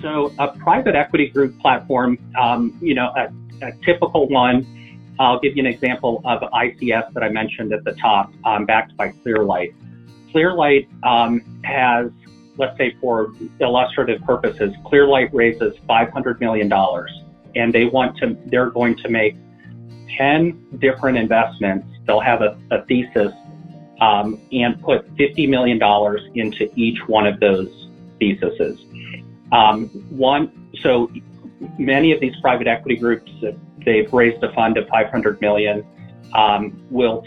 So a private equity group platform, a typical one, I'll give you an example of ICS that I mentioned at the top, backed by Clearlight. Clearlight has, let's say for illustrative purposes, Clearlight raises $500 million, and they're going to make 10 different investments. They'll have a thesis and put $50 million into each one of those theses. So many of these private equity groups, they've raised a fund of $500 million, will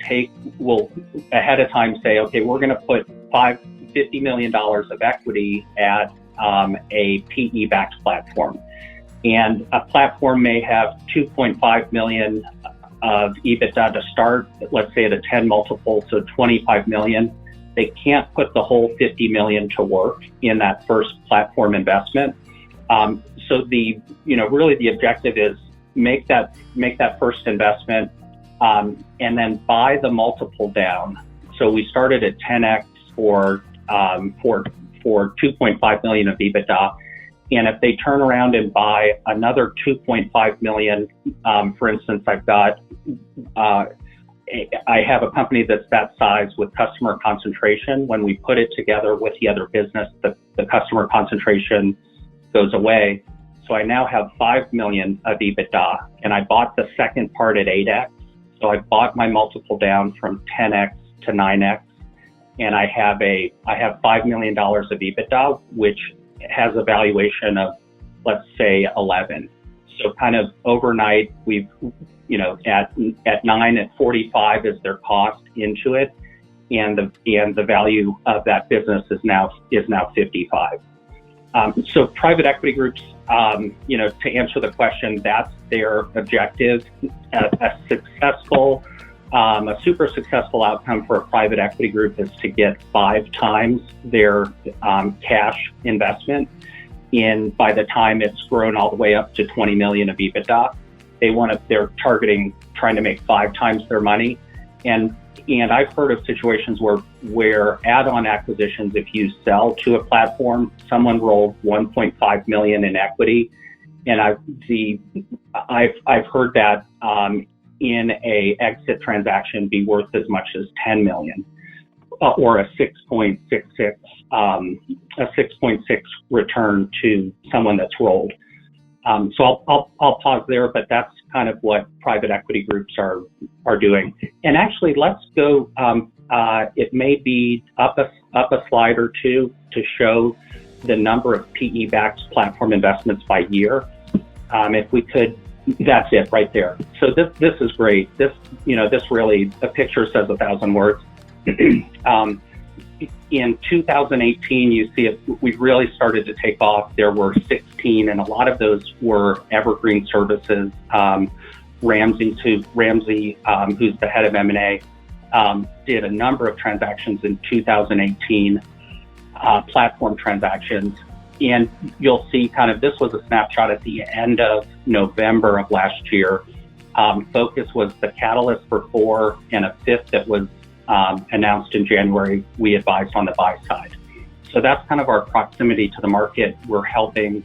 ahead of time say, okay, we're going to put $50 million of equity at a PE-backed platform. And a platform may have 2.5 million of EBITDA to start, let's say at a 10 multiple, so 25 million. They can't put the whole 50 million to work in that first platform investment. So really the objective is make that first investment, and then buy the multiple down. So we started at 10x for 2.5 million of EBITDA. And if they turn around and buy another 2.5 million, for instance, I have a company that's that size with customer concentration. When we put it together with the other business, the customer concentration goes away. So I now have 5 million of EBITDA, and I bought the second part at 8x. So I bought my multiple down from 10x to 9x, and I have $5 million of EBITDA, which has a valuation of, let's say, 11. So kind of overnight, we've, at 9 at 45 is their cost into it, and the value of that business is now 55. So private equity groups, to answer the question, that's their objective. A super successful outcome for a private equity group is to get 5 times their cash investment by the time it's grown all the way up to 20 million of EBITDA. They're trying to make 5 times their money. And I've heard of situations where add-on acquisitions, if you sell to a platform, someone rolled 1.5 million in equity. And I've heard that in a exit transaction be worth as much as 10 million, or a 6.6 return to someone that's rolled. So I'll pause there, but that's kind of what private equity groups are doing. And actually, let's go. It may be up a slide or two to show the number of PE-backed platform investments by year. If we could, that's it right there. So this is great. This really, a picture says 1,000 words. In 2018, you see we really started to take off. There were 16, and a lot of those were evergreen services. Ramsey, who's the head of M&A, did a number of transactions in 2018, platform transactions. And you'll see this was a snapshot at the end of November of last year. Focus was the catalyst for 4 and a 5th that was announced in January. We advised on the buy side. So that's kind of our proximity to the market. We're helping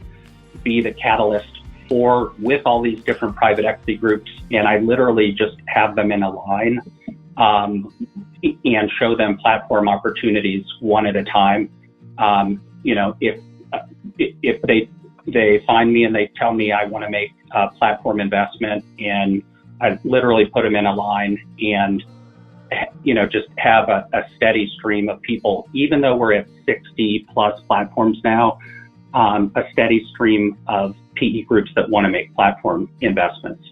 be the catalyst with all these different private equity groups. And I literally just have them in a line and show them platform opportunities one at a time. If they find me and they tell me I want to make a platform investment, and I literally put them in a line and just have a steady stream of people, even though we're at 60 plus platforms now, a steady stream of PE groups that want to make platform investments.